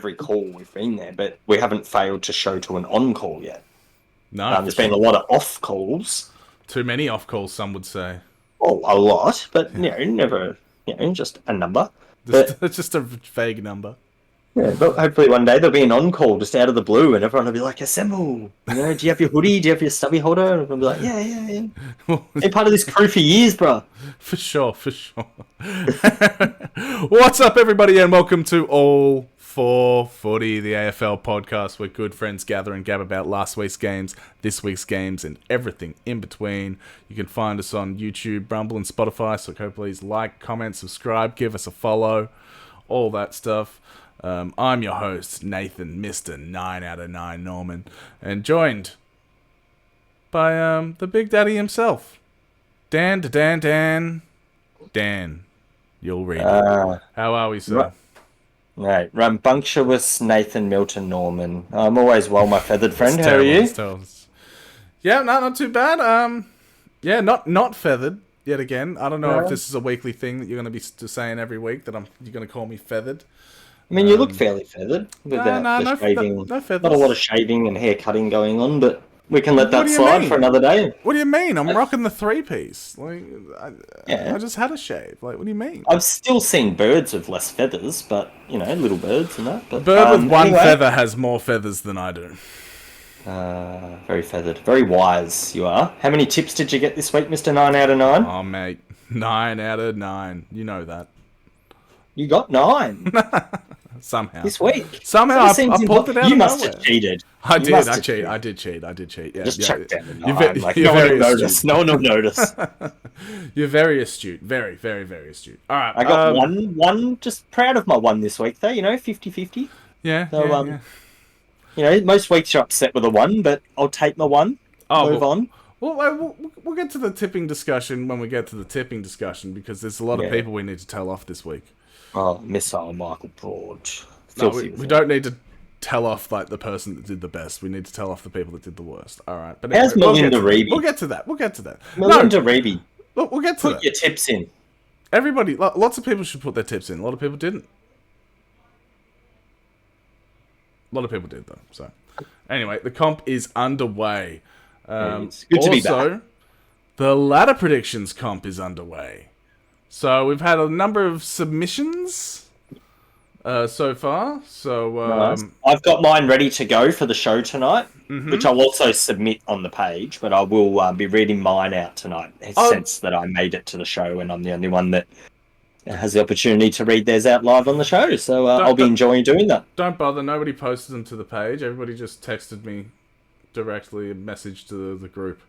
every call we've been there, but we haven't failed to show to an on-call yet. No, There's been a lot of off-calls. Too many off-calls, some would say. Well, a lot, but, never, just a number. It's just a vague number. Yeah, but hopefully one day there'll be an on-call just out of the blue and everyone will be like, assemble! Do you have your hoodie? Do you have your stubby holder? And everyone will be like, yeah. Been part of this crew for years, bro. For sure. What's up, everybody, and welcome to All for Footy, the AFL podcast where good friends gather and gab about last week's games, this week's games, and everything in between. You can find us on YouTube, Rumble, and Spotify, so go please like, comment, subscribe, give us a follow, all that stuff. I'm your host, Nathan, Mr. 9 out of 9 Norman, and joined by the Big Daddy himself, Dan, you'll read it. How are we, sir? Right, rambunctious Nathan Milton Norman. I'm always well, my feathered friend. How are you? Yeah, no, not too bad. Yeah, not feathered yet again. I don't know if this is a weekly thing that you're going to be saying every week that you're going to call me feathered. I mean, you look fairly feathered without no shaving. No feathers. Not a lot of shaving and hair cutting going on, but we can let that slide for another day. What do you mean? I'm rocking the 3-piece. I just had a shave. What do you mean? I've still seen birds with less feathers, but, little birds and that. But, a bird with one feather has more feathers than I do. Very feathered. Very wise you are. How many tips did you get this week, Mr. 9 out of 9? Oh, mate. 9 out of 9. You know that. You got 9. Somehow. This week. Somehow I pulled it out. You must have cheated. I did cheat. Yeah, just chuck down the 9. No one will notice. No one will notice. You're very astute. Very, very, very astute. All right. I got one. Just proud of my one this week, though. 50-50. Yeah. So, most weeks you're upset with a 1, but I'll take my 1. Move on. Well, we'll get to the tipping discussion when we get to the tipping discussion, because there's a lot of people we need to tell off this week. Oh, Missile Michael Broad. No, we don't need to tell off the person that did the best. We need to tell off the people that did the worst. All right. But how's Melinda Reeby? We'll get to that. Melinda Reeby. Look, we'll get to that. Put your tips in. Everybody, lots of people should put their tips in. A lot of people didn't. A lot of people did, though. So, anyway, the comp is underway. It's good to be back. Also, the ladder predictions comp is underway. So we've had a number of submissions so far. So nice. I've got mine ready to go for the show tonight, which I'll also submit on the page. But I will be reading mine out tonight, since that I made it to the show and I'm the only one that has the opportunity to read theirs out live on the show. So I'll be enjoying doing that. Don't bother. Nobody posted them to the page. Everybody just texted me directly a message to the group.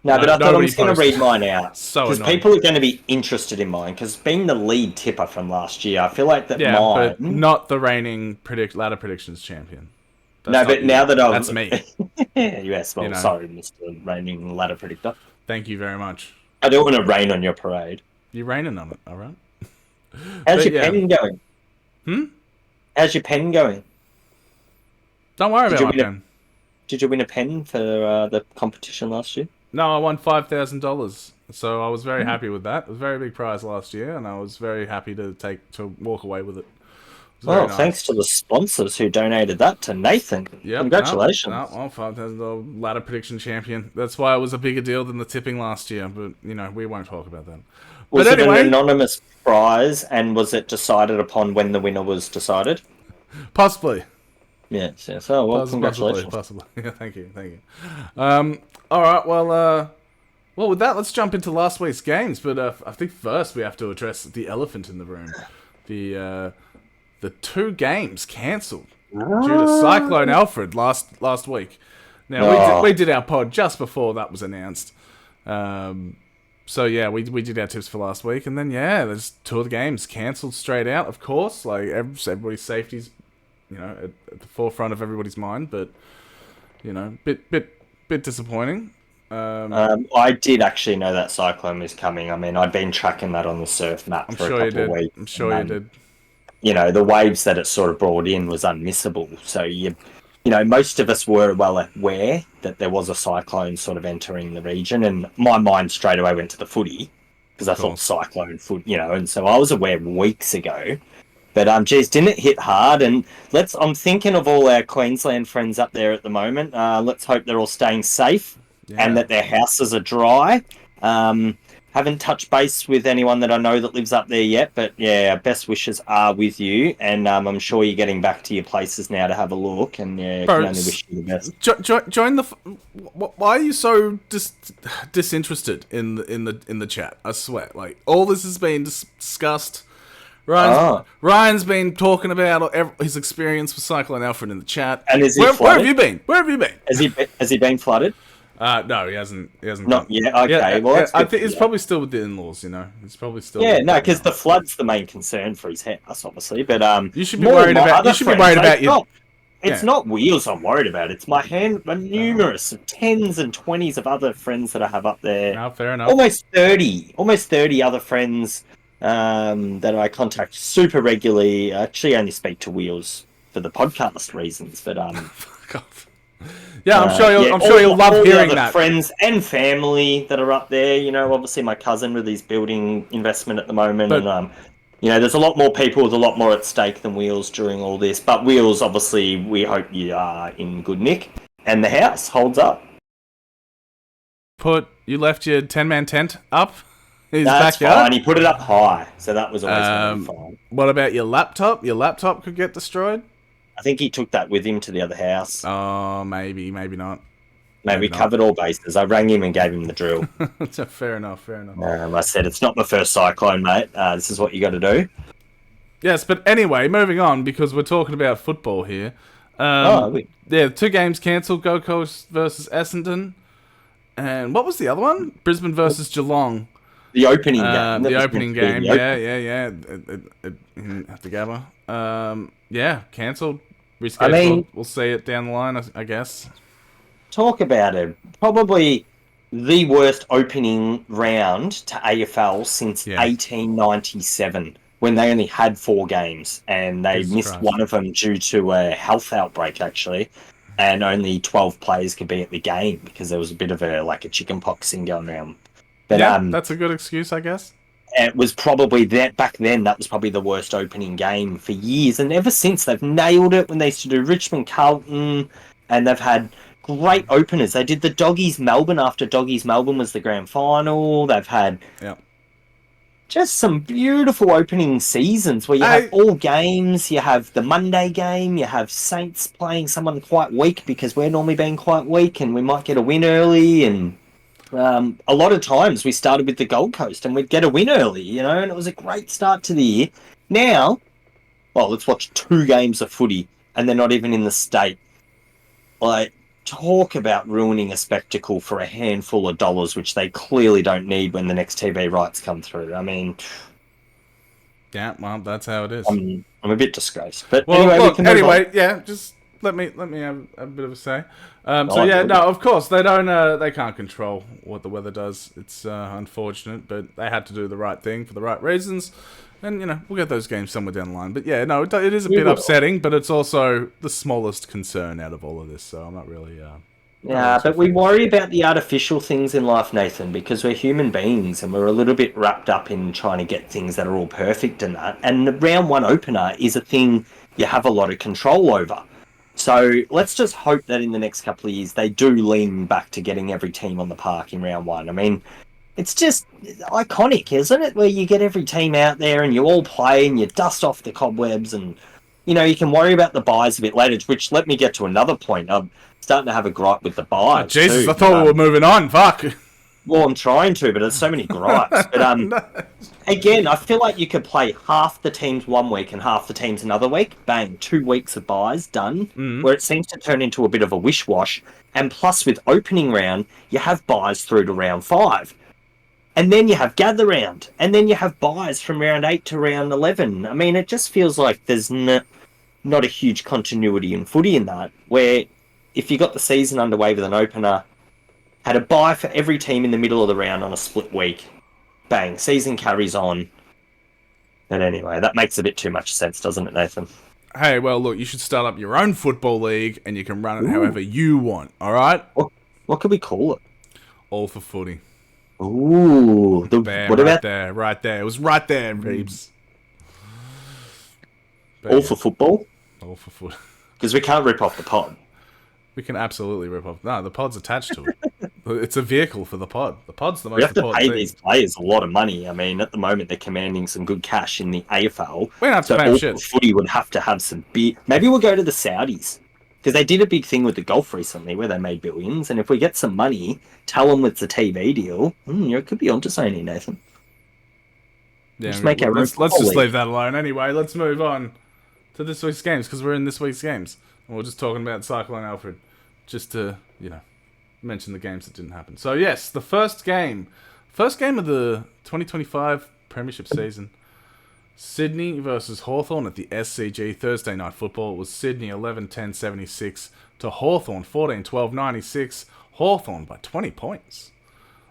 No, but I thought I was going to read mine out. Because annoying. People are going to be interested in mine. Because being the lead tipper from last year, I feel like that mine... but not the reigning ladder predictions champion. That's me. Yes, well, sorry, Mr. Reigning Ladder Predictor. Thank you very much. I don't want to rain on your parade. You're raining on it, all right? How's your pen going? How's your pen going? Don't worry about my pen. Did you win a pen for the competition last year? No, I won $5,000. So I was very happy with that. It was a very big prize last year, and I was very happy to walk away with it. Well, thanks to the sponsors who donated that to Nathan. Yep, congratulations. $5,000 ladder prediction champion. That's why it was a bigger deal than the tipping last year, but, we won't talk about that. Was it an anonymous prize, and was it decided upon when the winner was decided? Possibly. Yes. Oh, well, congratulations. Possibly. Yeah, thank you. All right, well, with that, let's jump into last week's games. But I think first we have to address the elephant in the room. The 2 games cancelled due to Cyclone Alfred last week. Now, we did our pod just before that was announced. So, yeah, we did our tips for last week. And then, there's 2 of the games cancelled straight out, of course. Like, everybody's safety's, at the forefront of everybody's mind. But, bit disappointing. I did actually know that cyclone was coming. I mean, I'd been tracking that on the surf map for a couple of weeks. I'm sure you did. The waves that it sort of brought in was unmissable. So most of us were well aware that there was a cyclone sort of entering the region, and my mind straight away went to the footy because I thought cyclone foot, and so I was aware weeks ago. But geez, didn't it hit hard? And I'm thinking of all our Queensland friends up there at the moment. Let's hope they're all staying safe and that their houses are dry. Haven't touched base with anyone that I know that lives up there yet, but yeah, best wishes are with you, and I'm sure you're getting back to your places now to have a look, and yeah, Bro, can only wish you the best. Join the. Why are you so disinterested in the chat? I swear, like all this has been discussed. Ryan's been talking about his experience with Cyclone Alfred in the chat. And where have you been? Where have you been? Has he been flooded? No, he hasn't. Not yet. Okay, well, I think he's probably still with the in-laws. You know, he's probably still. Yeah, no, because the flood's the main concern for his house, obviously. But you should be worried about. You should be worried about your. It's not Wheels I'm worried about. It's my numerous tens and 20s of other friends that I have up there. No, fair enough. Almost 30 other friends that I contact super regularly. I actually only speak to Wheels for the podcast reasons, but Fuck off. Yeah, I'm sure you'll love hearing that. Friends and family that are up there. You know, obviously my cousin with his building investment at the moment, and you know, there's a lot more people with a lot more at stake than Wheels during all this. But Wheels, obviously, we hope you are in good nick, and the house holds up. You left your 10-man tent up in his That's backyard? fine. He put it up high, so that was always fine. What about your laptop? Your laptop could get destroyed? I think he took that with him to the other house. Oh, maybe not. Maybe we covered all bases. I rang him and gave him the drill. Fair enough. I said, it's not the first cyclone, mate. This is what you got to do. Yes, but anyway, moving on, because we're talking about football here. Yeah, 2 games cancelled. Gold Coast versus Essendon. And what was the other one? Brisbane versus Geelong. The opening game. The opening game. Yeah. At the Gabba. Yeah, cancelled. Rescheduled. I mean, we'll see it down the line, I guess. Talk about it. Probably the worst opening round to AFL since 1897, when they only had 4 games, and they missed one of them due to a health outbreak, actually, and only 12 players could be at the game because there was a bit of a chickenpox thing going around. But, that's a good excuse, I guess. It was probably back then. That was probably the worst opening game for years, and ever since they've nailed it. When they used to do Richmond Carlton, and they've had great openers. They did the Doggies Melbourne after Doggies Melbourne was the grand final. They've had just some beautiful opening seasons where you have all games. You have the Monday game. You have Saints playing someone quite weak because we're normally being quite weak, and we might get a win early. And a lot of times we started with the Gold Coast and we'd get a win early, you know, and it was a great start to the year. Now, let's watch 2 games of footy and they're not even in the state. Like, talk about ruining a spectacle for a handful of dollars, which they clearly don't need when the next TV rights come through. I mean, yeah, well, that's how it is. I'm a bit disgraced, but just let me have a bit of a say. Of course they don't. They can't control what the weather does. It's unfortunate, but they had to do the right thing for the right reasons. And, you know, we'll get those games somewhere down the line. But, yeah, no, it is a bit upsetting, but it's also the smallest concern out of all of this, so I'm not really... but we worry about the artificial things in life, Nathan, because we're human beings and we're a little bit wrapped up in trying to get things that are all perfect and that. And the round 1 opener is a thing you have a lot of control over. So let's just hope that in the next couple of years they do lean back to getting every team on the park in round 1. I mean... It's just iconic, isn't it? Where you get every team out there and you all play and you dust off the cobwebs and, you know, you can worry about the buys a bit later, which let me get to another point. I'm starting to have a gripe with the buys. Jesus, I thought we were moving on. Fuck. Well, I'm trying to, but there's so many gripes. But again, I feel like you could play half the teams one week and half the teams another week. Bang, 2 weeks of buys done, where it seems to turn into a bit of a wish-wash. And plus with opening round, you have buys through to round 5. And then you have gather round, and then you have buys from round 8 to round 11. I mean, it just feels like there's not a huge continuity in footy in that, where if you got the season underway with an opener, had a bye for every team in the middle of the round on a split week, bang, season carries on. But anyway, that makes a bit too much sense, doesn't it, Nathan? Hey, well, look, you should start up your own football league, and you can run it however you want, all right? What could we call it? All for Footy. Ooh, Bam, what about there? Right there. It was right there, Reeves. But All yeah, for football, all for foot. because we can't rip off the pod. We can absolutely rip off. No, the pod's attached to it. It's a vehicle for the pod. The pod's the We most have to important pay thing. these players a lot of money. I mean, at the moment, they're commanding some good cash in the AFL. We don't have to So pay them all shit. for footy would have to have some big... Maybe we'll go to the Saudis. Because they did a big thing with the golf recently where they made billions. And if we get some money, tell them it's a TV deal, you could be onto something here, Nathan. Yeah, Just make our let's own just league. leave that alone. Anyway, let's move on to this week's games because we're in this week's games. And we're just talking about Cyclone Alfred, just to mention the games that didn't happen. So yes, the first game of the 2025 Premiership season. Sydney versus Hawthorn at the SCG Thursday Night Football. It was Sydney 11-10-76 to Hawthorn 14-12-96. Hawthorn by 20 points.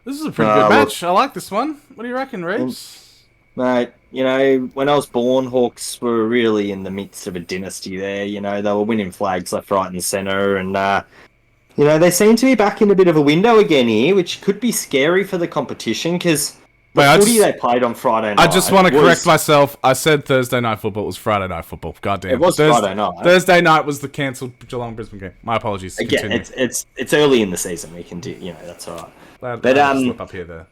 This is a pretty good match. I like this one. What do you reckon, Reeves? Mate, when I was born, Hawks were really in the midst of a dynasty there. They were winning flags left, right and centre. And, they seem to be back in a bit of a window again here, which could be scary for the competition because... footy they played on Friday night. I just want to correct myself. I said Thursday Night Football. It was Friday Night Football. Goddamn. It was Friday night. Thursday night was the cancelled Geelong-Brisbane game. My apologies. Again, Continue. it's early in the season. We can do, that's all right. But slip up here there.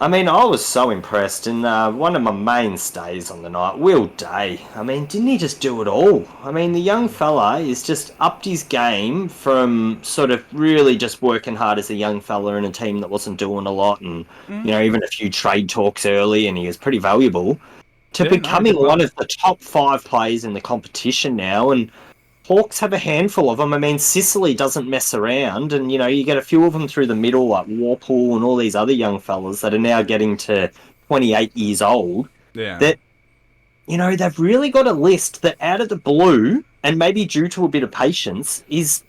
I mean, I was so impressed, and one of my mainstays on the night, Will Day. I mean, didn't he just do it all? I mean, the young fella is just upped his game from sort of really just working hard as a young fella in a team that wasn't doing a lot, and even a few trade talks early, and he was pretty valuable, to becoming one of the top 5 players in the competition now, and Hawks have a handful of them. I mean, Sicily doesn't mess around, and you get a few of them through the middle, like Warpool and all these other young fellas that are now getting to 28 years old. Yeah. That they've really got a list that, out of the blue, and maybe due to a bit of patience, is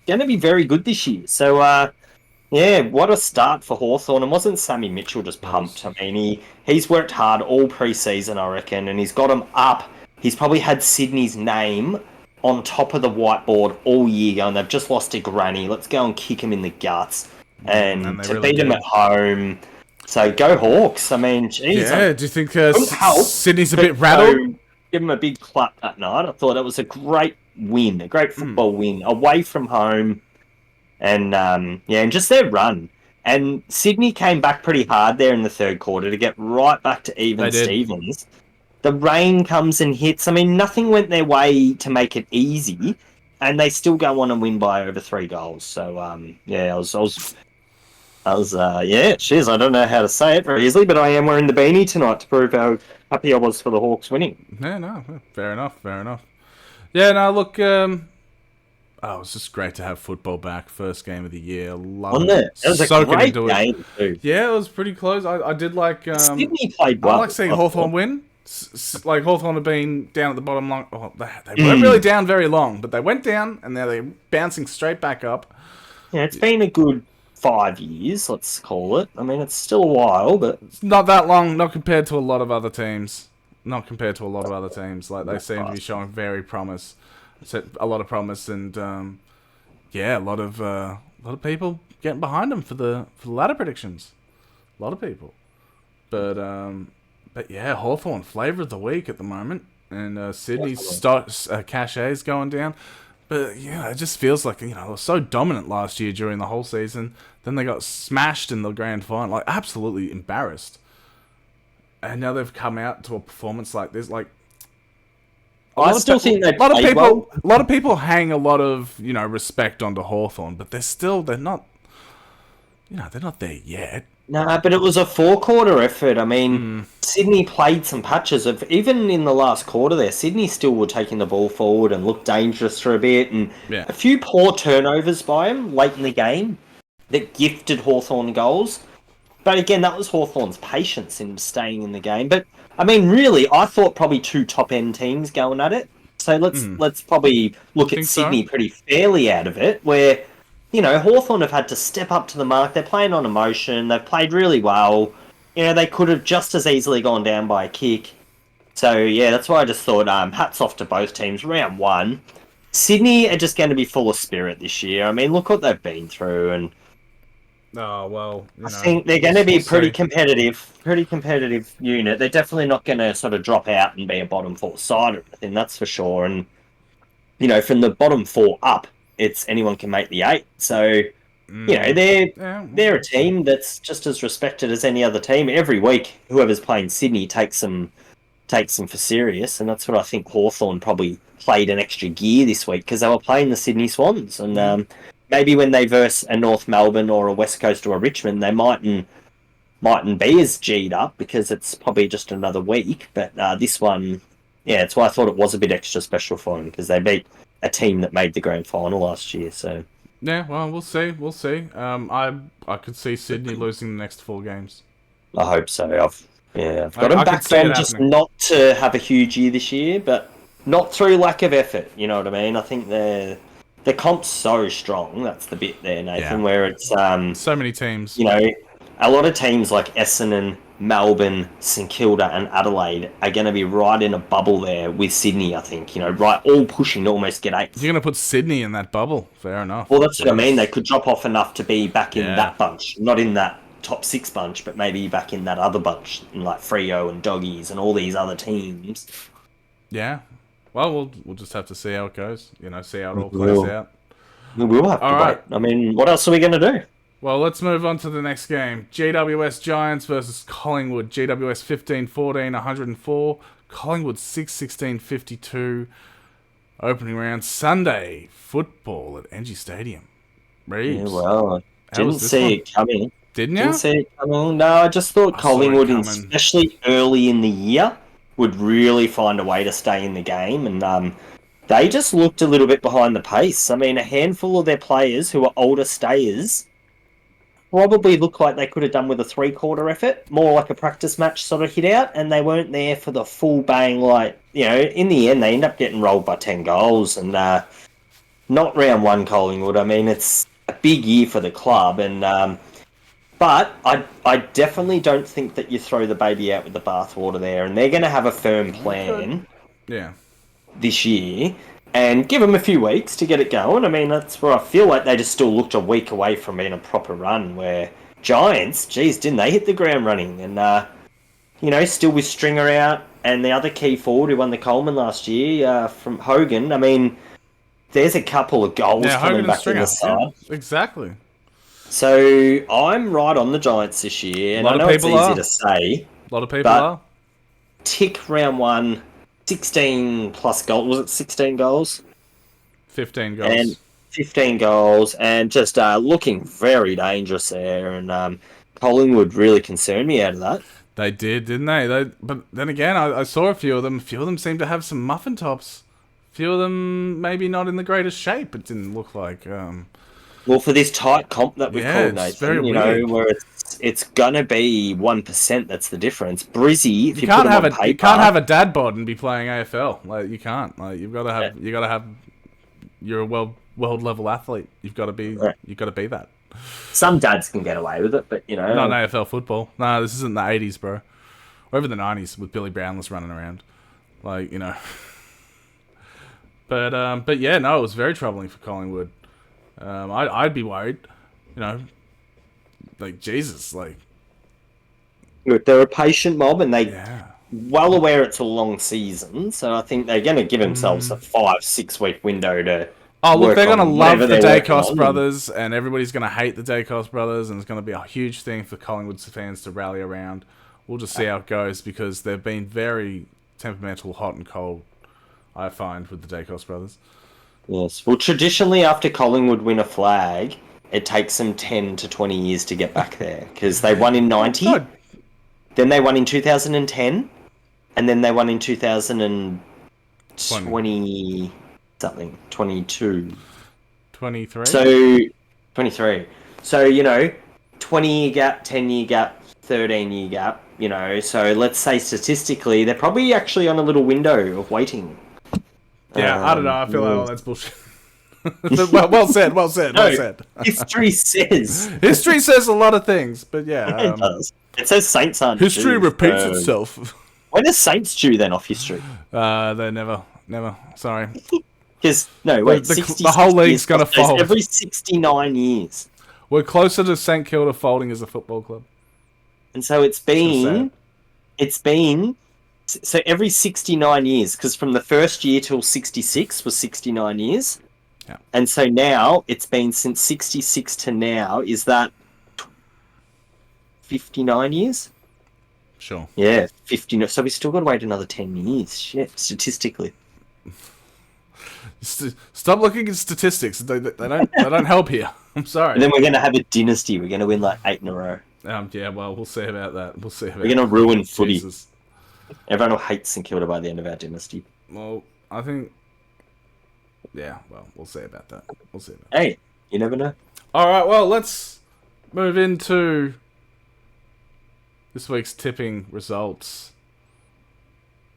going to be very good this year. So, what a start for Hawthorn. And wasn't Sammy Mitchell just pumped? I mean, he's worked hard all pre-season, I reckon, and he's got them up. He's probably had Sydney's name on top of the whiteboard all year going, they've just lost to Granny, let's go and kick him in the guts. And to really beat him at home. So go Hawks. I mean, geez. Yeah, do you think Sydney's a bit rattled? Give him a big clap that night. I thought it was a great win, a great football win, away from home. And, and just their run. And Sydney came back pretty hard there in the third quarter to get right back to even Stevens. The rain comes and hits. I mean, nothing went their way to make it easy, and they still go on and win by over 3 goals. So, cheers. I don't know how to say it very easily, but I am wearing the beanie tonight to prove how happy I was for the Hawks winning. Yeah, no, fair enough. Yeah, no, look, it was just great to have football back. First game of the year. Love it. It was a great game, too. Yeah, it was pretty close. I did like... Sydney played well. I like seeing Hawthorn win. Like Hawthorn have been down at the bottom long. Oh, they weren't really down very long, but they went down and now they're bouncing straight back up. Yeah, it's been a good 5 years, let's call it. I mean, it's still a while, but it's not that long. Not compared to a lot of other teams. Like they seem to be showing a lot of promise, and a lot of people getting behind them for the ladder predictions. A lot of people, But yeah, Hawthorn, flavour of the week at the moment. And Sydney's cachet is going down. But, it just feels like, they were so dominant last year during the whole season. Then they got smashed in the grand final. Like, absolutely embarrassed. And now they've come out to a performance like this. Like, a lot of people hang a lot of, respect onto Hawthorn. But they're not there yet. Nah, but it was a 4-quarter effort. I mean, Sydney played some patches of, even in the last quarter there, Sydney still were taking the ball forward and looked dangerous for a bit, and a few poor turnovers by him late in the game that gifted Hawthorn goals. But again, that was Hawthorn's patience in staying in the game. But I mean, really, I thought probably 2 top-end teams going at it. So let's probably look at Sydney pretty fairly out of it, where... Hawthorn have had to step up to the mark. They're playing on emotion. They've played really well. They could have just as easily gone down by a kick. So, that's why I just thought hats off to both teams. Round 1. Sydney are just going to be full of spirit this year. I mean, look what they've been through. And, Oh well, I think they're going to be pretty competitive unit. They're definitely not going to sort of drop out and be a bottom four side or anything, that's for sure. And from the bottom four up, it's anyone can make the 8. So they're a team that's just as respected as any other team. Every week, whoever's playing Sydney takes them for serious, and that's what I think Hawthorn probably played an extra gear this week because they were playing the Sydney Swans, and maybe when they verse a North Melbourne or a West Coast or a Richmond, they mightn't be as G'd up because it's probably just another week. But this one, that's why I thought it was a bit extra special for them because they beat a team that made the grand final last year. So yeah, well, we'll see. I could see Sydney losing the next 4 games. I hope so. I've got them back on just not to have a huge year this year, but not through lack of effort. You know what I mean? I think the comp's so strong. That's the bit there, Nathan, where it's so many teams. A lot of teams like Essendon, Melbourne, St Kilda, and Adelaide are going to be right in a bubble there with Sydney. I think right, all pushing to almost get 8th. You're going to put Sydney in that bubble. Fair enough. Well, that's what I mean. They could drop off enough to be back in that bunch, not in that top 6 bunch, but maybe back in that other bunch, in like Freo and Doggies and all these other teams. Yeah. Well, we'll just have to see how it goes. See how it all plays out. We will have to wait. I mean, what else are we going to do? Well, let's move on to the next game. GWS Giants versus Collingwood. GWS 15-14, 104. Collingwood 6-16, 52. Opening round Sunday. Football at NG Stadium. Reeves. Yeah, well, I didn't see it coming. Didn't you? Didn't see it coming. No, I just thought Collingwood, especially early in the year, would really find a way to stay in the game. And they just looked a little bit behind the pace. I mean, a handful of their players who are older stayers probably look like they could have done with a 3-quarter effort, more like a practice match sort of hit out, and they weren't there for the full bang. In the end, they end up getting rolled by 10 goals, and not round 1 Collingwood. I mean, it's a big year for the club, and but I definitely don't think that you throw the baby out with the bathwater there, and they're going to have a firm plan this year. And give them a few weeks to get it going. I mean, that's where I feel like they just still looked a week away from being a proper run. Where Giants, geez, didn't they hit the ground running? And, still with Stringer out and the other key forward who won the Coleman last year from Hogan. I mean, there's a couple of goals coming back in the side. Yeah, exactly. So I'm right on the Giants this year. And I know it's easy to say. A lot of people are. Tick round 1. 16 plus goals. Was it 16 goals? 15 goals. And 15 goals, and just looking very dangerous there. And Collingwood really concerned me out of that. They did, didn't they? But then again, I saw a few of them. A few of them seemed to have some muffin tops. A few of them maybe not in the greatest shape, it didn't look like. Well, for this tight comp that we've called, Nathan, very weird. Where it's gonna be 1% that's the difference. Brizzy, if you can't put him on paper, you can't have a dad bod and be playing AFL. Like you can't. Like you've got to have. You're a world level athlete. You've got to be. Right. You've got to be that. Some dads can get away with it, but not AFL football. No, this isn't the 80s, bro. Or even the 90s with Billy Brownless running around, But yeah, no, it was very troubling for Collingwood. I'd be worried, like Jesus, like. Look, they're a patient mob, and well aware it's a long season, so I think they're going to give themselves a 5-6 week window to. Oh, look, they're going to love the Dacos brothers, and everybody's going to hate the Dacos brothers, and it's going to be a huge thing for Collingwood fans to rally around. We'll just see how it goes, because they've been very temperamental, hot and cold, I find, with the Dacos brothers. Yes. Well, traditionally, after Collingwood win a flag, it takes them 10 to 20 years to get back there, because they won in 90, then they won in 2010, and then they won in 2020... something 22 23 so 23 so 20-year gap, 10-year gap, 13-year gap, so let's say statistically they're probably actually on a little window of waiting. I don't know, I feel like that's bullshit. well said. History says a lot of things, but it does. It says Saints aren't history due, repeats itself. When are Saints due then off history? They're never sorry. Because, no, wait, the whole league's going to fold. Every 69 years. We're closer to St Kilda folding as a football club. And so it's been so every 69 years, because from the first year till 66 was 69 years. Yeah. And so now it's been since 66 to now. Is that 59 years? Sure. Yeah, 50. So we still got to wait another 10 years. Shit, statistically. Stop looking at statistics. They don't help here. I'm sorry. And then we're going to have a dynasty. We're going to win like 8 in a row. Yeah, well, we'll see about that. We're going to ruin footy. Jesus. Everyone will hate St Kilda by the end of our dynasty. Well, I think... Yeah, well, we'll see about that. Hey, you never know. All right, well, let's move into this week's tipping results.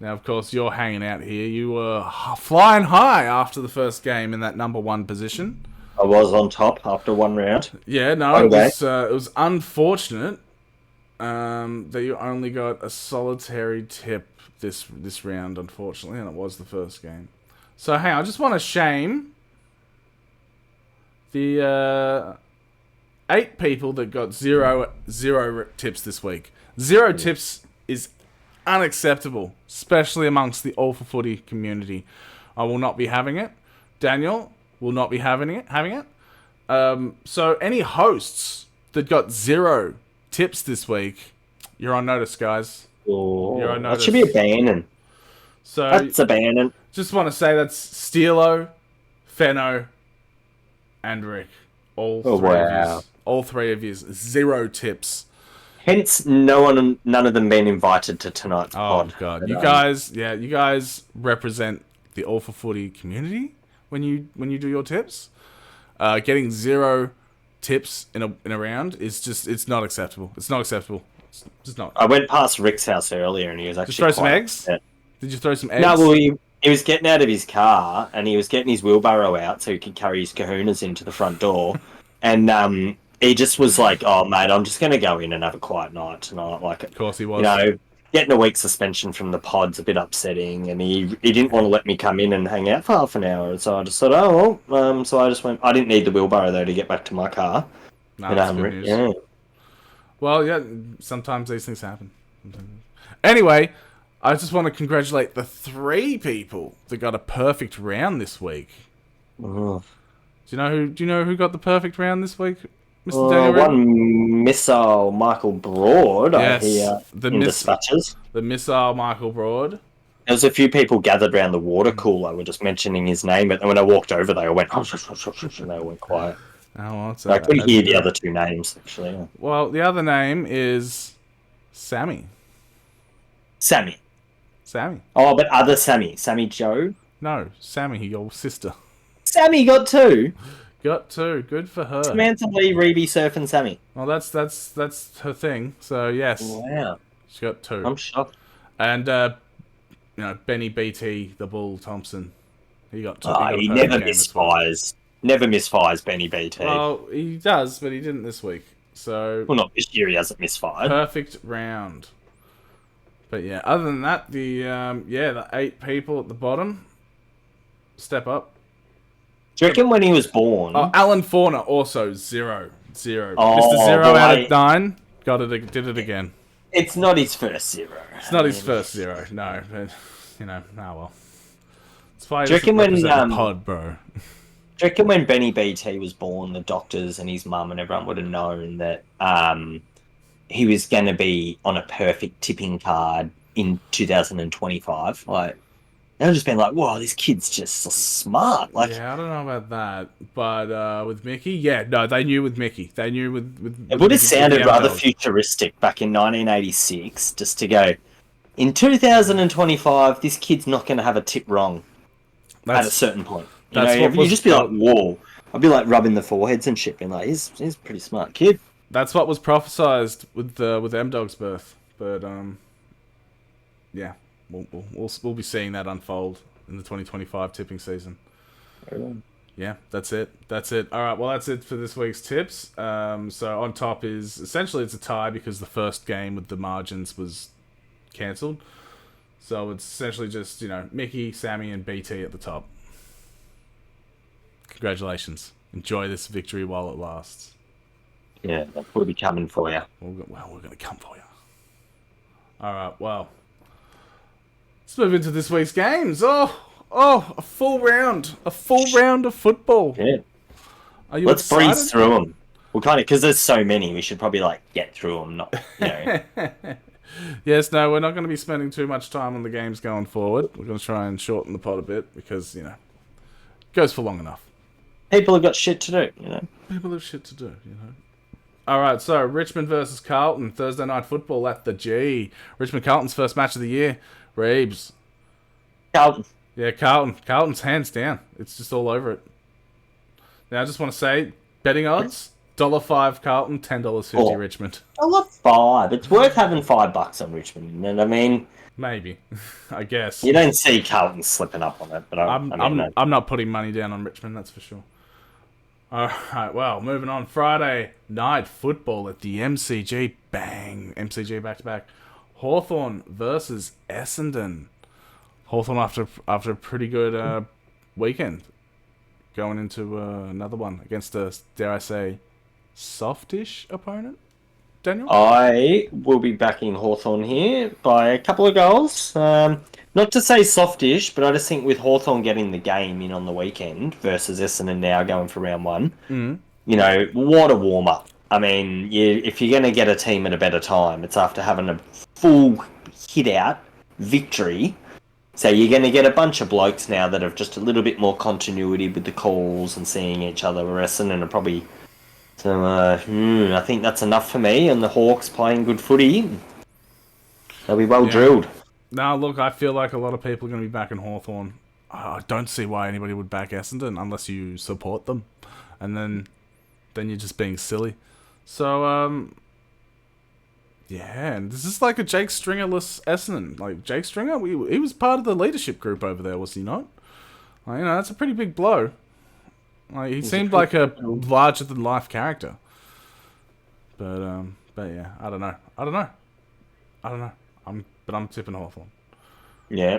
Now, of course, you're hanging out here. You were flying high after the first game in that number 1 position. I was on top after 1 round. Yeah, no, okay. It was unfortunate that you only got a solitary tip this round, unfortunately, and it was the first game. So, hang on, I just want to shame the 8 people that got zero tips this week. 0 tips is unacceptable, especially amongst the All for Footy community. I will not be having it. Daniel will not be having it. So any hosts that got 0 tips this week, you're on notice, guys. Oh, you're on notice. That should be a banning. So that's a banning. Just want to say that's Steelo, Fenno, and Rick. All three of you, 0 tips. Hence, none of them been invited to tonight's pod. Oh god, you guys represent the All for Footy community when you do your tips. Getting 0 tips in a round is just it's not acceptable. It's not acceptable. It's just not. I went past Rick's house earlier and he was actually. Just throw some eggs. Upset. Did you throw some eggs? No, well he was getting out of his car and he was getting his wheelbarrow out so he could carry his kahunas into the front door, and he just was like, "Oh, mate, I'm just going to go in and have a quiet night tonight." Like, of course he was. You know, getting a week suspension from the pod's a bit upsetting, and he didn't want to let me come in and hang out for half an hour. And so I just thought, oh, well. So I just went. I didn't need the wheelbarrow though to get back to my car. No, that's good news. Yeah. Well, yeah, sometimes these things happen. Anyway, I just want to congratulate the 3 people that got a perfect round this week. Oh. Do you know who got the perfect round this week? Mr. Daniel one missile Michael Broad, yes, I hear, in dispatches. The missile Michael Broad. There was a few people gathered around the water cooler were just mentioning his name, but when I walked over, they all went, and they all went quiet. Oh, well, I couldn't hear the other 2 names, actually. Yeah. Well, the other name is Sammy. Sammy. Oh, but other Sammy. Sammy Joe? No, Sammy, your sister. Sammy got 2. Got 2. Good for her. Samantha Lee, Reeby, Surf, and Sammy. Well, that's her thing. So yes. Wow. She got 2. I'm shocked. And Benny BT, the Bull Thompson, he got 2. He never misfires. Never misfires, Benny BT. Well, he does, but he didn't this week. So. Well, not this year. He hasn't misfired. Perfect round. But yeah, other than that, the 8 people at the bottom step up. Do you reckon when he was born? Oh, Alan Fauna also 0. Oh, Mr. 0 out of 9 did it again. It's not his first 0. It's not his first 0. No, but well. It's fine. Do you reckon when pod, bro? Do you reckon when Benny BT was born, the doctors and his mum and everyone would have known that he was going to be on a perfect tipping card in 2025? Like. They've just been like, "Whoa, this kid's just so smart." Like, yeah, I don't know about that, but with Mickey, yeah, no, they knew with Mickey. They knew with it would have sounded rather futuristic back in 1986, just to go. In 2025, this kid's not going to have a tip wrong at a certain point. You'd just be like, "Whoa!" I'd be like rubbing the foreheads and shit, being like, "He's a pretty smart kid." That's what was prophesized with M Dog's birth, but yeah. We'll be seeing that unfold in the 2025 tipping season. Yeah, that's it. All right, well, that's it for this week's tips. So on top is essentially it's a tie because the first game with the margins was cancelled. So it's essentially just Mickey, Sammy, and BT at the top. Congratulations! Enjoy this victory while it lasts. Yeah, that will be coming for you. Well, we're going to come for you. All right, well. Let's move into this week's games. A full round. A full round of football. Yeah. Are you Let's excited? breeze through them. We'll kind of, because there's so many, we should probably like get through them. Not, Yes, no, we're not going to be spending too much time on the games going forward. We're going to try and shorten the pod a bit because, it goes for long enough. People have got shit to do. People have shit to do. All right, so Richmond versus Carlton, Thursday night football at the G. Richmond Carlton's first match of the year. Reeves. Carlton. Yeah, Carlton. Carlton's hands down. It's just all over it. Now, I just want to say, betting odds, $5 Carlton, $10.50 Richmond. $5. It's worth having $5 on Richmond. You know what I mean? Maybe. I guess. You don't see Carlton slipping up on it, but I'm not putting money down on Richmond, that's for sure. Alright, well, moving on. Friday night football at the MCG. Bang. MCG back-to-back. Hawthorn versus Essendon. Hawthorn after a pretty good weekend. Going into another one against a, dare I say, softish opponent. Daniel? I will be backing Hawthorn here by a couple of goals. Not to say softish, but I just think with Hawthorn getting the game in on the weekend versus Essendon now going for round one, what a warm-up. I mean, if you're going to get a team at a better time, it's after having a full hit-out victory. So you're going to get a bunch of blokes now that have just a little bit more continuity with the calls and seeing each other. Essendon are probably... So, I think that's enough for me. And the Hawks playing good footy. They'll be well drilled. Now, look, I feel like a lot of people are going to be backing Hawthorn. I don't see why anybody would back Essendon unless you support them. And then you're just being silly. So, and this is like a Jake Stringer-less Essendon. Like, Jake Stringer, he was part of the leadership group over there, was he not? Like, that's a pretty big blow. Like, he seemed like a larger-than-life character. But yeah, I don't know. I'm tipping Hawthorn. Yeah.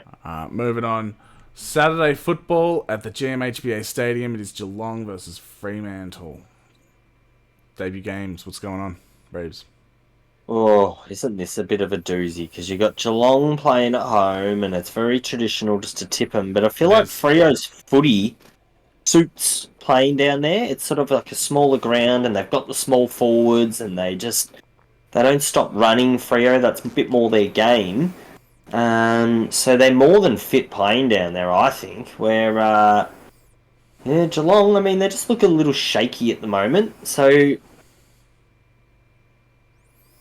Moving on. Saturday football at the GMHBA Stadium. It is Geelong versus Fremantle. Debut games. What's going on, Braves? Oh, isn't this a bit of a doozy? Because you got Geelong playing at home, and it's very traditional just to tip them. But I feel like Freo's footy suits playing down there. It's sort of like a smaller ground, and they've got the small forwards, and they don't stop running. Freo, that's a bit more their game. So they're more than fit playing down there, I think. Where Geelong, I mean, they just look a little shaky at the moment. So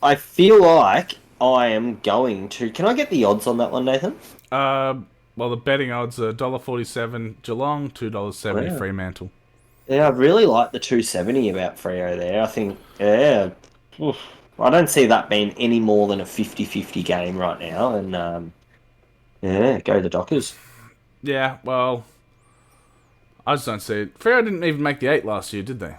I feel like I am going to... Can I get the odds on that one, Nathan? Well, the betting odds are $1.47 Geelong, $2.70 Fremantle. Yeah, I really like the 270 about Freo there. I think, I don't see that being any more than a 50-50 game right now. And, go the Dockers. Yeah, well, I just don't see it. Freo didn't even make the 8 last year, did they?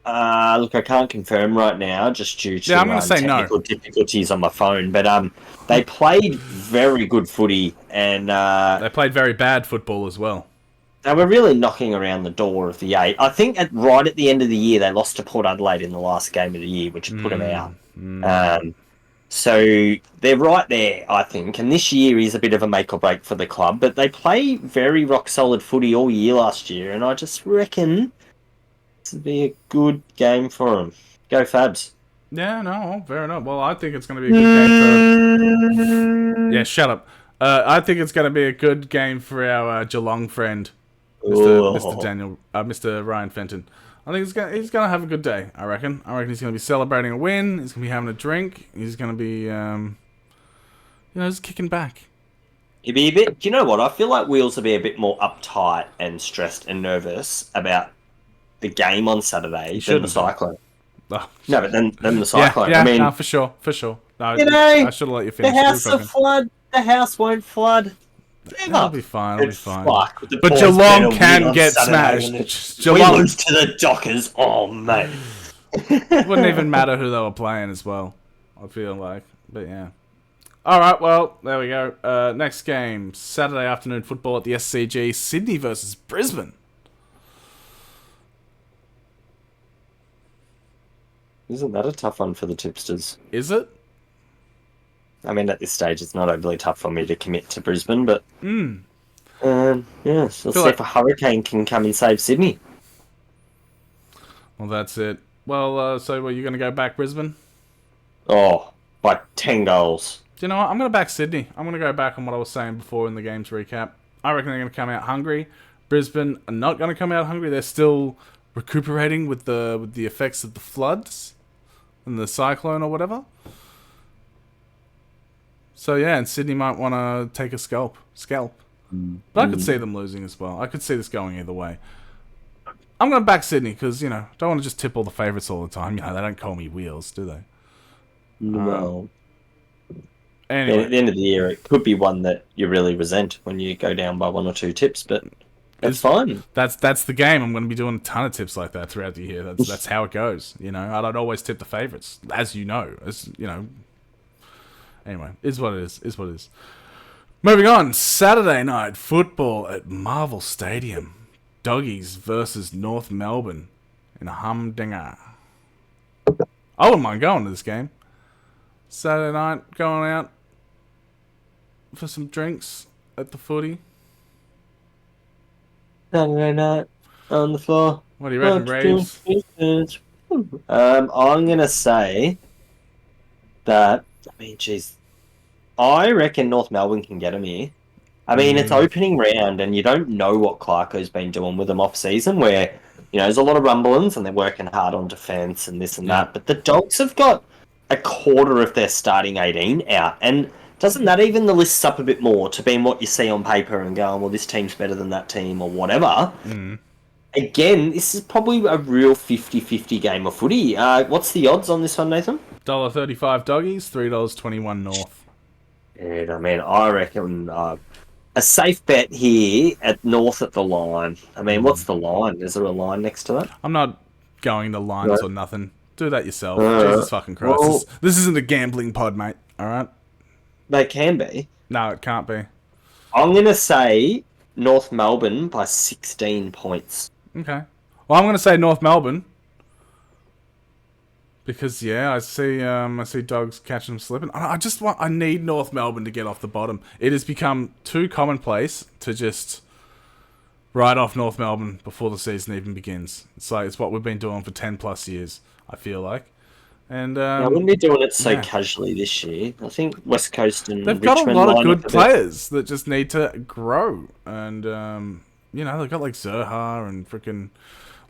Look, I can't confirm right now, just due to I'm going to say technical difficulties on my phone. But they played very good footy, and they played very bad football as well. They were really knocking around the door of the 8. I think right at the end of the year, they lost to Port Adelaide in the last game of the year, which put them out. So they're right there, I think. And this year is a bit of a make or break for the club, but they play very rock solid footy all year last year, and I just reckon this would be a good game for them. Go Fabs. Yeah, no, fair enough. Well, I think it's going to be a good game for... Yeah, shut up. I think it's going to be a good game for our Geelong friend, Mr. Ryan Fenton. I think he's going to have a good day, I reckon. I reckon he's going to be celebrating a win. He's going to be having a drink. He's going to be, just kicking back. He'd be a bit... Do you know what? I feel like Wheels will be a bit more uptight and stressed and nervous about the game on Saturday than the Cyclone. Oh. No, but then the Cyclone. Yeah, I mean, no, for sure. No, I should have let you finish. The house will flood. The house won't flood. It'll be fine. But Geelong can get smashed. We lose to the Dockers. Oh, mate. It wouldn't even matter who they were playing as well, I feel like. But yeah. All right, well, there we go. Next game, Saturday afternoon football at the SCG. Sydney versus Brisbane. Isn't that a tough one for the tipsters? Is it? I mean, at this stage, it's not overly tough for me to commit to Brisbane, but so let's Feel see like if a hurricane can come and save Sydney. Well, that's it. Well, so were you going to go back Brisbane? Oh, by 10 goals. Do you know what? I'm going to back Sydney. I'm going to go back on what I was saying before in the game's recap. I reckon they're going to come out hungry. Brisbane are not going to come out hungry. They're still recuperating with the effects of the floods and the cyclone or whatever. So yeah, and Sydney might want to take a scalp. But I could see them losing as well. I could see this going either way. I'm going to back Sydney because, don't want to just tip all the favourites all the time. They don't call me wheels, do they? No. Anyway. At the end of the year, it could be one that you really resent when you go down by 1 or 2 tips, but that's fine. That's the game. I'm going to be doing a ton of tips like that throughout the year. That's how it goes. I don't always tip the favourites, as you know. Anyway, is what it is. Is what it is. Moving on, Saturday night football at Marvel Stadium. Doggies versus North Melbourne in a humdinger. I wouldn't mind going to this game. Saturday night, going out for some drinks at the footy. Saturday night on the floor. What do you reckon, Braves? I'm going to say that, I reckon North Melbourne can get them here. It's opening round, and you don't know what Clarko's been doing with them off season, where, there's a lot of rumblings, and they're working hard on defence and this and that. But the Dogs have got a quarter of their starting 18 out, and doesn't that even the lists up a bit more to being what you see on paper and going, well, this team's better than that team or whatever? Again, this is probably a real 50-50 game of footy. What's the odds on this one, Nathan? $1.35 Doggies, $3.21 North. Yeah, I reckon a safe bet here at North at the line. What's the line? Is there a line next to that? I'm not going to lines or nothing. Do that yourself. Jesus fucking Christ. Well, this isn't a gambling pod, mate. Alright? They can be. No, it can't be. I'm going to say North Melbourne by 16 points. Okay. Well, I'm going to say North Melbourne. Because, I see Dogs catching them slipping. I need North Melbourne to get off the bottom. It has become too commonplace to just write off North Melbourne before the season even begins. It's what we've been doing for 10 plus years, I feel like. And I wouldn't be doing it so casually this year. I think West Coast and they've Richmond got a lot of good players that just need to grow. And, they've got like Zerha and freaking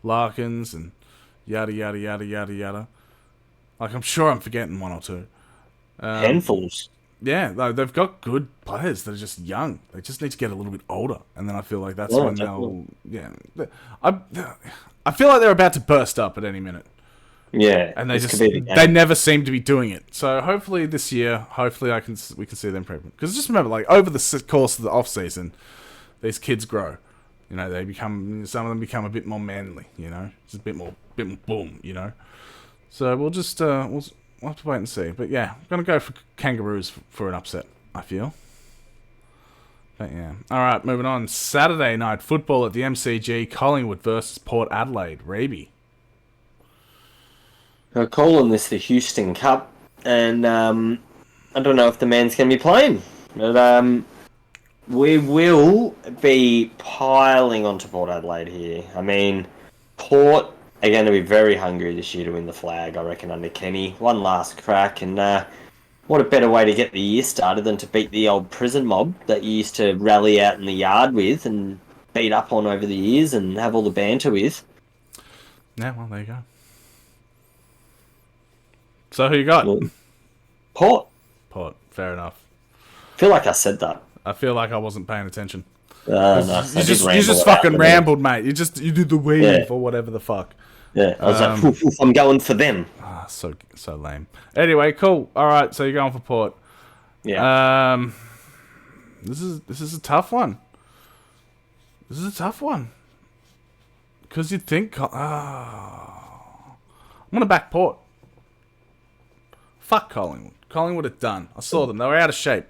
Larkins and yada, yada, yada, yada, yada. Like, I'm sure I'm forgetting one or two. Handfuls. Yeah, they've got good players that are just young. They just need to get a little bit older. And then I feel like that's when they'll... Yeah. I feel like they're about to burst up at any minute. Yeah. And they never seem to be doing it. So hopefully this year, we can see them improvement. Because just remember, like, over the course of the off-season, these kids grow. Some of them become a bit more manly, Just a bit more boom, So we'll just we'll have to wait and see. But yeah, I'm gonna go for Kangaroos for an upset, I feel. But yeah. Alright, moving on. Saturday night football at the MCG, Collingwood versus Port Adelaide. Reeby. I'm calling this the Houston Cup, and I don't know if the man's gonna be playing. But we will be piling onto Port Adelaide here. Port are going to be very hungry this year to win the flag, I reckon, under Kenny. One last crack, and what a better way to get the year started than to beat the old prison mob that you used to rally out in the yard with and beat up on over the years and have all the banter with. Yeah, well, there you go. So who you got? Port. Port, fair enough. I feel like I said that. I feel like I wasn't paying attention. No, you just fucking rambled, mate. You did the weave or whatever the fuck. Yeah, I was like, I'm going for them. So lame. Anyway, cool. All right, so you're going for Port. Yeah. This is a tough one. Because you'd think, I'm gonna back Port. Fuck Collingwood. Collingwood are done. I saw them. They were out of shape.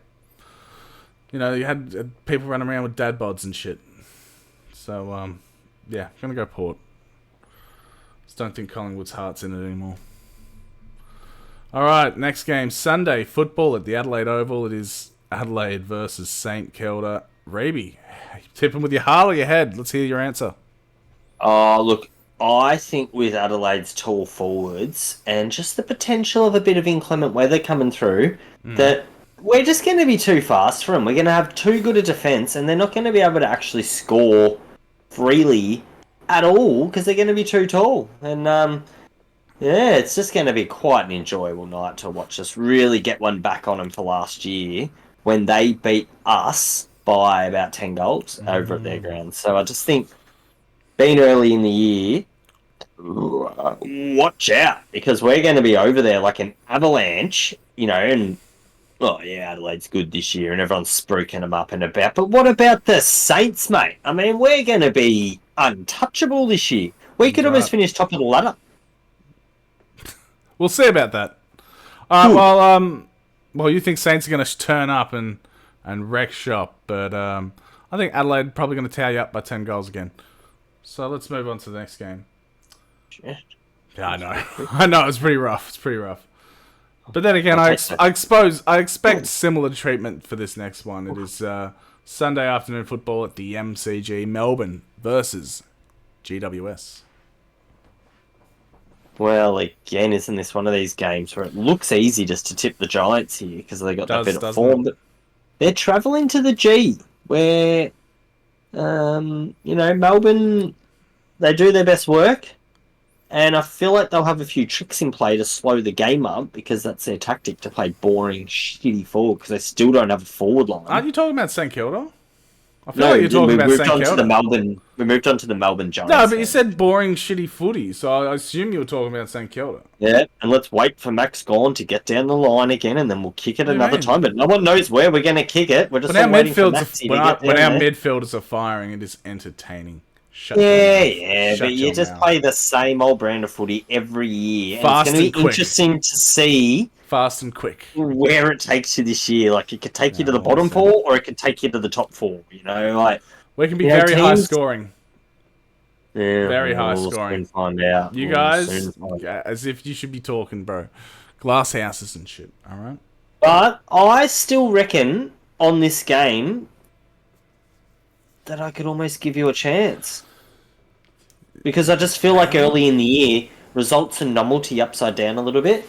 You had people running around with dad bods and shit. So, yeah, gonna go Port. Just don't think Collingwood's heart's in it anymore. All right, next game, Sunday, football at the Adelaide Oval. It is Adelaide versus St Kilda. Reeby, tipping with your heart or your head? Let's hear your answer. Look, I think with Adelaide's tall forwards and just the potential of a bit of inclement weather coming through, that we're just going to be too fast for them. We're going to have too good a defence, and they're not going to be able to actually score freely at all because they're going to be too tall. And yeah, it's just going to be quite an enjoyable night to watch us really get one back on them for last year when they beat us by about 10 goals over at their ground. So I just think being early in the year, watch out because we're going to be over there like an avalanche, and oh yeah, Adelaide's good this year and everyone's spruiking them up and about. But what about the Saints, mate? I mean, we're going to be untouchable this year. We could almost finish top of the ladder. We'll see about that. All right, well, you think Saints are going to turn up and wreck shop, but I think Adelaide probably going to tear you up by 10 goals again. So let's move on to the next game. Yeah, I know. I know, it's pretty rough. But then again, I expect similar treatment for this next one. It is Sunday afternoon football at the MCG, Melbourne versus GWS. Well, again, isn't this one of these games where it looks easy just to tip the Giants here because they got that bit of form? But they're travelling to the G, where, Melbourne, they do their best work, and I feel like they'll have a few tricks in play to slow the game up because that's their tactic, to play boring, shitty forward because they still don't have a forward line. Aren't you talking about St Kilda? I feel like you're talking about St Kilda. We moved on to the Melbourne Giants. No, but you said boring, shitty footy, so I assume you were talking about St Kilda. Yeah, and let's wait for Max Gorn to get down the line again, and then we'll kick it another time. But no one knows where we're going to kick it. We're just waiting for Maxi to get down when our there. midfielders are firing, it is entertaining. But you just play the same old brand of footy every year. Fast and it's going to be interesting to see fast and quick where it takes you this year. Like, it could take you to the bottom four, or it could take you to the top four. We can be very high scoring. Yeah, very high scoring. Find out. You guys, as if you should be talking, bro. Glass houses and shit. All right. But I still reckon on this game that I could almost give you a chance. Because I just feel like early in the year, results and novelty upside down a little bit.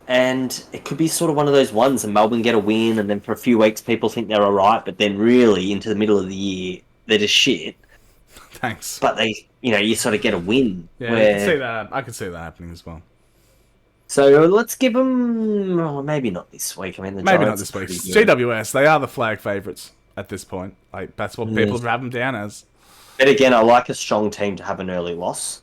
And it could be sort of one of those ones, and Melbourne get a win, and then for a few weeks people think they're alright, but then really into the middle of the year, they're just shit. Thanks. But they, you sort of get a win. Yeah, I can see that. I can see that happening as well. So let's give them, maybe not this week. I mean, maybe not this week. GWS, they are the flag favourites at this point. Like, that's what people have them down as. But again, I like a strong team to have an early loss.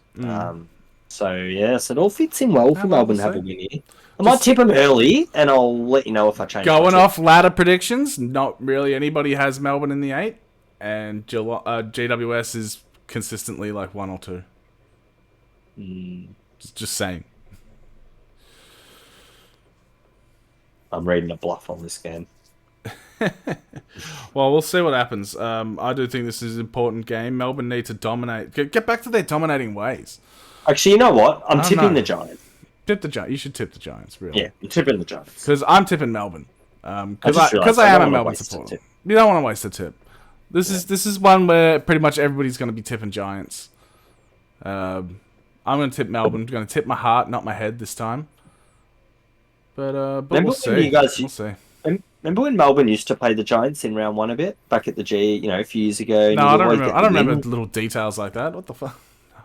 So yes, it all fits in well for Melbourne to have a win here. I might tip them early, and I'll let you know if I change. Going off ladder predictions, not really anybody has Melbourne in the 8, and GWS is consistently like 1 or 2. Just saying. I'm reading a bluff on this game. Well, we'll see what happens. I do think this is an important game. Melbourne need to dominate. Get back to their dominating ways. Actually, you know what? I'm tipping the Giants. Tip the Giants. You should tip the Giants, really. Yeah, I'm tipping the Giants. Because I'm tipping Melbourne. Because I am a Melbourne supporter. You don't want to waste a tip. This is one where pretty much everybody's going to be tipping Giants. I'm going to tip Melbourne. I'm going to tip my heart, not my head this time. But we'll see. We'll see. Remember when Melbourne used to play the Giants in round 1 a bit? Back at the G, a few years ago? No, I don't remember. I don't remember little details like that. What the fuck?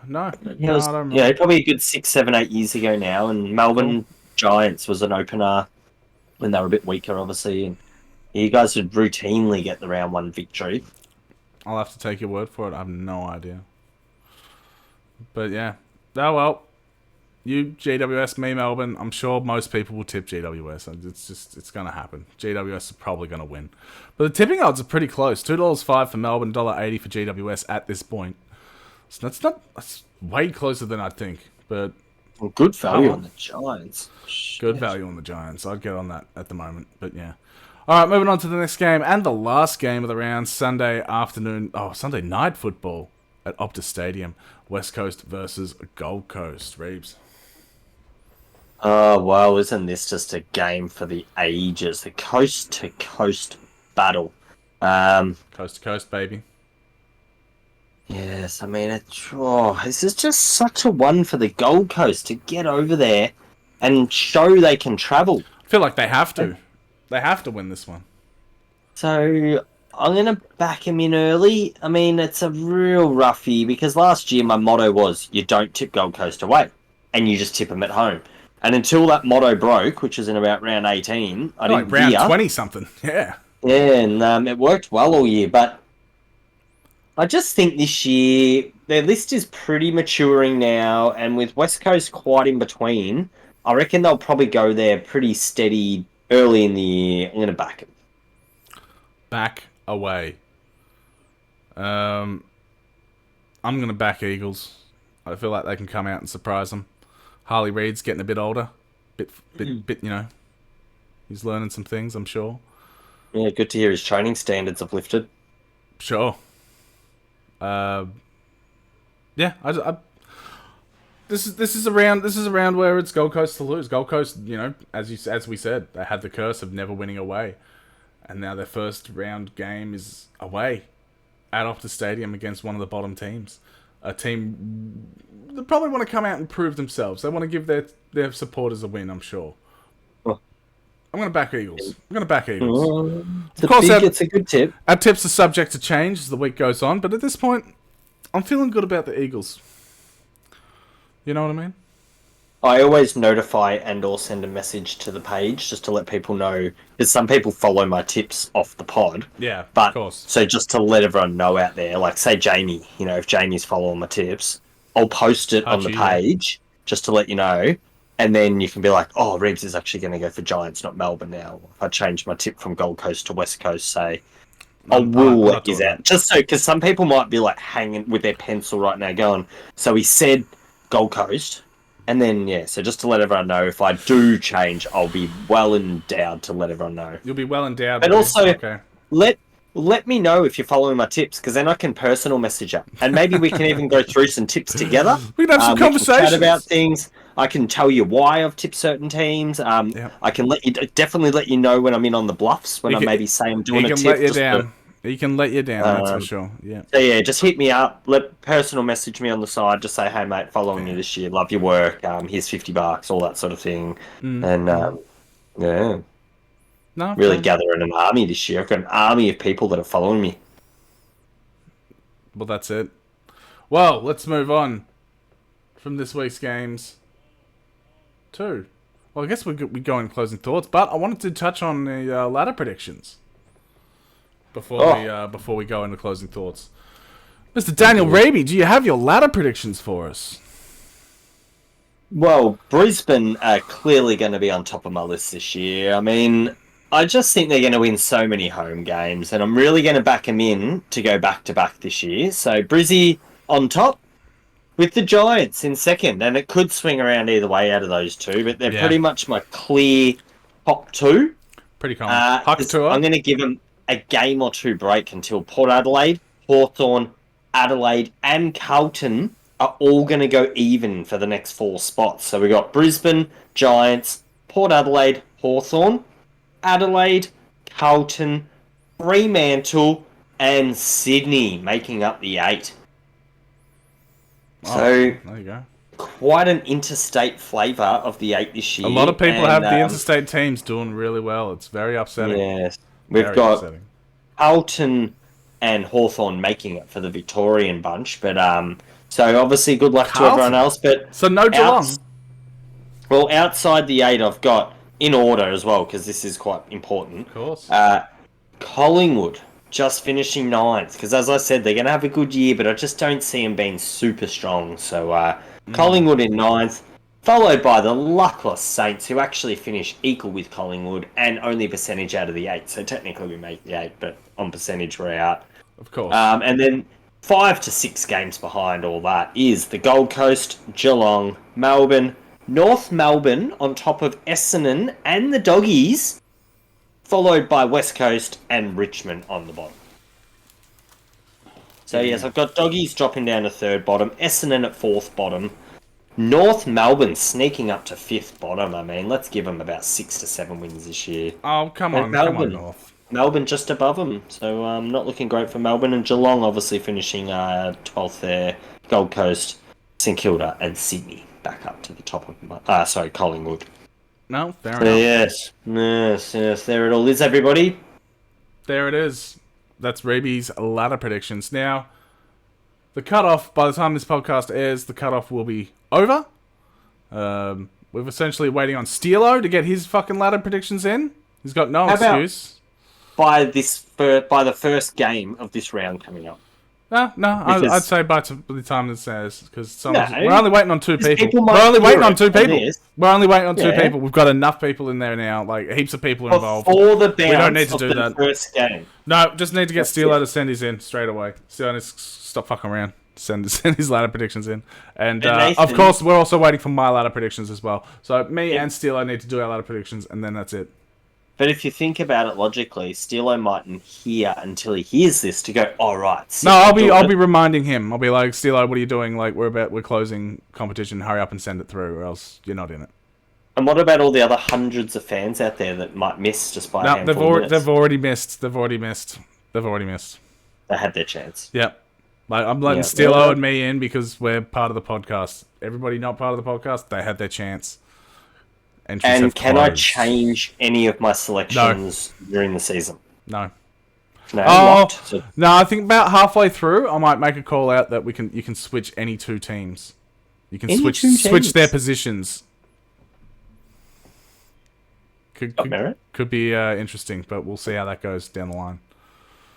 No. I don't remember. Probably a good 6, 7, 8 years ago now. And Melbourne Giants was an opener when they were a bit weaker, obviously. And you guys would routinely get the round 1 victory. I'll have to take your word for it. I have no idea. But yeah. Oh, well. You, GWS, me, Melbourne. I'm sure most people will tip GWS. It's going to happen. GWS are probably going to win. But the tipping odds are pretty close. $2.05 for Melbourne, $1.80 for GWS at this point. So that's way closer than I think. But good value on the Giants. Good value on the Giants. I'd get on that at the moment. But yeah. All right, moving on to the next game and the last game of the round. Sunday night football at Optus Stadium. West Coast versus Gold Coast. Reeves. Oh, wow, isn't this just a game for the ages? The coast-to-coast battle. Um, Coast to coast, baby. yes, I mean, this is just such a one for the Gold Coast to get over there and show they can travel. I feel like they have to. They have to win this one. So I'm going to back him in early. I mean, it's a real roughie because last year my motto was you don't tip Gold Coast away and you just tip them at home. And until that motto broke, which was in about round 18, I didn't Like round veer. 20 something. Yeah. Yeah, and it worked well all year. But I just think this year their list is pretty maturing now, and with West Coast quite in between, I reckon they'll probably go there pretty steady early in the year. I'm going to back it. Back away. I'm going to back Eagles. I feel like they can come out and surprise them. Harley Reid's getting a bit older. Bit, you know. He's learning some things, I'm sure. Yeah, good to hear his training standards have lifted. Sure. Yeah, this is around where it's Gold Coast to lose. Gold Coast, you know, as we said, they had the curse of never winning away, and now their first round game is away at Optus Stadium against one of the bottom teams, a team that probably want to come out and prove themselves. They want to give their supporters a win, I'm sure. Oh. I'm going to back Eagles. It's a good tip. Our tips are subject to change as the week goes on, but at this point, I'm feeling good about the Eagles. You know what I mean? I always notify and or send a message to the page just to let people know, because some people follow my tips off the pod. Yeah, but, of course. So just to let everyone know out there, like say Jamie, you know, if Jamie's following my tips, I'll post it on the page just to let you know. And then you can be like, oh, Rebs is actually going to go for Giants, not Melbourne now. If I change my tip from Gold Coast to West Coast, say, I will let you out. Just so, because some people might be like hanging with their pencil right now going, so he said Gold Coast. And then, yeah, so just to let everyone know, if I do change, I'll be well endowed to let everyone know. You'll be well endowed. But also, let me know if you're following my tips, because then I can personal message you. And maybe we can even go through some tips together. We can have some conversations. Chat about things. I can tell you why I've tipped certain teams. I can definitely let you know when I'm in on the bluffs, when I maybe say I'm doing a tip. He can let you down, that's for sure. Yeah. So yeah, just hit me up. Personal message me on the side. Just say, hey mate, following you this year. Love your work. Here's $50, all that sort of thing. And yeah. No, really gathering an army this year. I've got an army of people that are following me. Well, that's it. Well, let's move on from this week's games to... Well, I guess we go in closing thoughts, but I wanted to touch on the ladder predictions before we go into closing thoughts. Mr. Daniel Raby, do you have your ladder predictions for us? Well, Brisbane are clearly going to be on top of my list this year. I mean, I just think they're going to win so many home games, and I'm really going to back them in to go back-to-back this year. So, Brizzy on top with the Giants in second, and it could swing around either way out of those two, but they're pretty much my clear top two. Pretty common. I'm going to give them a game or two break until Port Adelaide, Hawthorn, Adelaide, and Carlton are all going to go even for the next 4 spots. So we got Brisbane, Giants, Port Adelaide, Hawthorn, Adelaide, Carlton, Fremantle, and Sydney making up the 8. So there you go. Quite an interstate flavour of the 8 this year. A lot of people have the interstate teams doing really well. It's very upsetting. Yes. We've got Carlton and Hawthorn making it for the Victorian bunch, but so obviously good luck to everyone else. But so no Geelong. Well, outside the 8, I've got in order as well because this is quite important. Of course. Collingwood just finishing 9th because, as I said, they're going to have a good year, but I just don't see them being super strong. So Collingwood in 9th. Followed by the luckless Saints, who actually finish equal with Collingwood and only percentage out of the 8. So technically we make the 8, but on percentage we're out. Of course. And then 5 to 6 games behind all that is the Gold Coast, Geelong, Melbourne, North Melbourne on top of Essendon and the Doggies, followed by West Coast and Richmond on the bottom. So yes, I've got Doggies dropping down to 3rd bottom, Essendon at 4th bottom, North Melbourne sneaking up to 5th bottom. I mean, let's give them about 6 to 7 wins this year. Oh, come And on, North. Melbourne just above them, so not looking great for Melbourne. And Geelong obviously finishing 12th there. Gold Coast, St Kilda, and Sydney back up to the top of Collingwood. No, fair So, enough. yes. There it all is, everybody. There it is. That's Reeby's ladder predictions. Now, the cutoff, by the time this podcast airs, the cutoff will be over. We're essentially waiting on Steelo to get his fucking ladder predictions in. He's got no excuse. By the first game of this round coming up. No, I'd say by the time this says, because we're only waiting on two people. We're only waiting on two people. We've got enough people in there now, like heaps of people involved. Before the bounce we don't need to do the that. First game. No, just need to get Steelo to send his in straight away. Steelo needs to stop fucking around. Send his ladder predictions in. And Nathan, of course, we're also waiting for my ladder predictions as well. So me and Steelo need to do our ladder predictions, and then that's it. But if you think about it logically, Steelo mightn't hear until he hears this to go, all right. No, I'll be reminding him. I'll be like, Steelo, what are you doing? Like, we're closing competition. Hurry up and send it through, or else you're not in it. And what about all the other hundreds of fans out there that might miss just by a handful of minutes? They've already missed. They had their chance. Yep. Like, I'm letting Steelo and me in because we're part of the podcast. Everybody not part of the podcast, they had their chance. And can I change any of my selections during the season? No. No, no. I think about halfway through, I might make a call out that you can switch any two teams. You can switch their positions. Could be interesting, but we'll see how that goes down the line.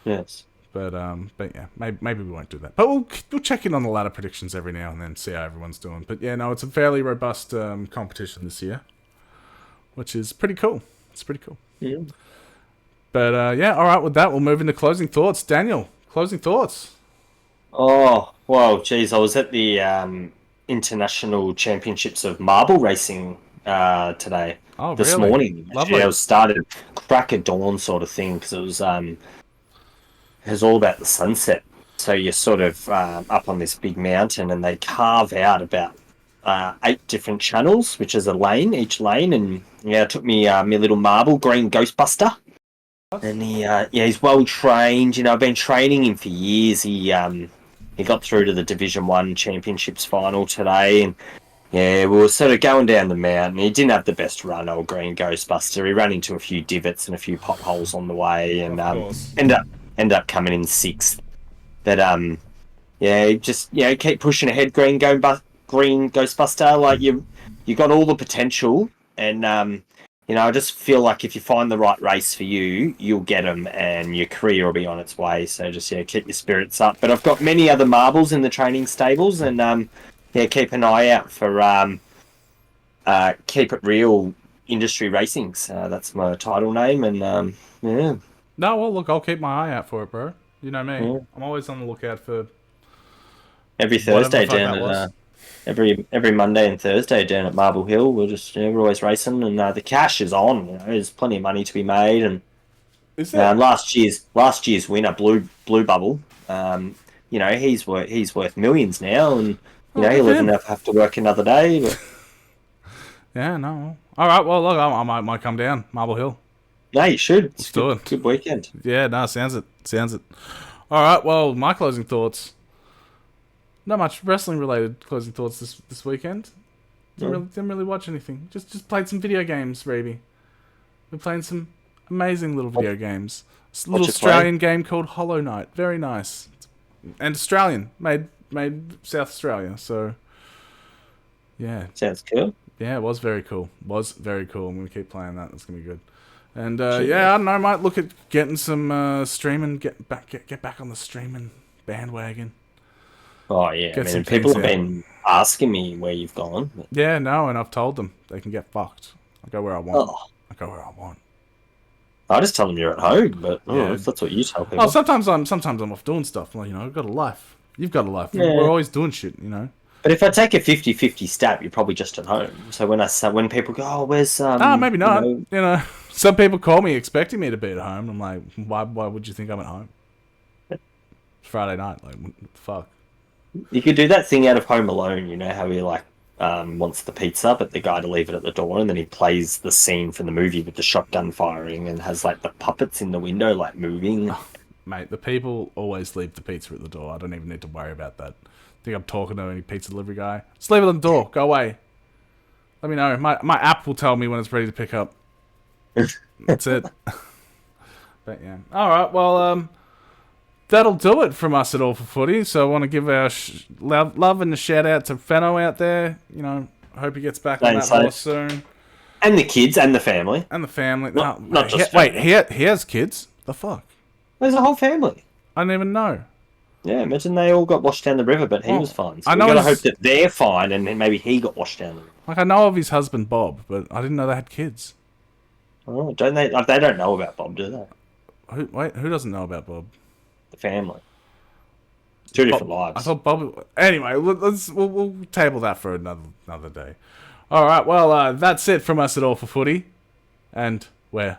Yes. But yeah, maybe we won't do that. But we'll check in on the ladder predictions every now and then, see how everyone's doing. But yeah, no, it's a fairly robust competition this year, which is pretty cool. It's pretty cool. Yeah. But yeah, all right. With that, we'll move into closing thoughts. Daniel, closing thoughts. Oh, well, geez, I was at the International Championships of Marble Racing today. Oh, this really? morning. Lovely. Yeah, it was started crack of dawn sort of thing because it was all about the sunset. So you're sort of up on this big mountain, and they carve out about 8 different channels, which is a lane, each lane, and yeah, it took me my little marble green Ghostbuster, and he's well trained. You know, I've been training him for years. He got through to the Division 1 Championships final today, and yeah, we were sort of going down the mountain. He didn't have the best run, old green Ghostbuster. He ran into a few divots and a few potholes on the way, and ended up coming in 6th. But just keep pushing ahead, green Ghostbuster. Like you got all the potential, and I just feel like if you find the right race for you, you'll get them, and your career will be on its way. So just keep your spirits up. But I've got many other marbles in the training stables, and keep an eye out for Keep It Real Industry Racings. That's my title name, and yeah. No, well, look, I'll keep my eye out for it, bro. You know me. Yeah. I'm always on the lookout for every Thursday down at every Monday and Thursday down at Marble Hill. We're always racing, and the cash is on. There's plenty of money to be made, and last year's winner, Blue Bubble. He's worth millions now, and he'll even have to work another day. But... yeah, no. All right, well, look, I might come down Marble Hill. No, you should. Let's do it. Good weekend. Yeah, no, sounds it. All right, well, my closing thoughts. Not much wrestling related closing thoughts this weekend. Didn't really watch anything. Just played some video games, Reeby. We're playing some amazing little video games. It's a little Australian game called Hollow Knight. Very nice. And Australian. Made South Australia, so yeah. Sounds cool. Yeah, it was very cool. I'm going to keep playing that. It's going to be good. And I don't know, might look at getting some streaming, get back on the streaming bandwagon. Oh yeah, people have been asking me where you've gone. But... yeah, no, and I've told them they can get fucked. I go where I want. I just tell them you're at home, but if that's what you tell people. Oh, sometimes I'm off doing stuff. Like, I've got a life. You've got a life. Yeah. We're always doing shit, But if I take a 50-50 stab, you're probably just at home. So when people go, oh, where's maybe not. Some people call me expecting me to be at home. I'm like, why would you think I'm at home? It's Friday night. Like, what the fuck? You could do that thing out of Home Alone. You know how he wants the pizza, but the guy to leave it at the door, and then he plays the scene from the movie with the shotgun firing and has like the puppets in the window like moving. Mate, the people always leave the pizza at the door. I don't even need to worry about that. Think I'm talking to any pizza delivery guy? Just leave it on the door. Go away. Let me know. My app will tell me when it's ready to pick up. That's it. But yeah. All right. Well, that'll do it from us at All for Footy. So I want to give our love and a shout out to Fenno out there. You know, I hope he gets back on that horse soon. And the kids and the family. And the family. Not just wait, he has kids? The fuck? There's a whole family. I didn't even know. Yeah, imagine they all got washed down the river, but he was fine. So I know. We gotta hope that they're fine, and then maybe he got washed down the river. Like, I know of his husband Bob, but I didn't know they had kids. Oh, don't they? Like, they don't know about Bob, do they? Who doesn't know about Bob? The family. Two different lives. I thought Bob. Anyway, we'll table that for another day. All right. Well, that's it from us at All for Footy, and we're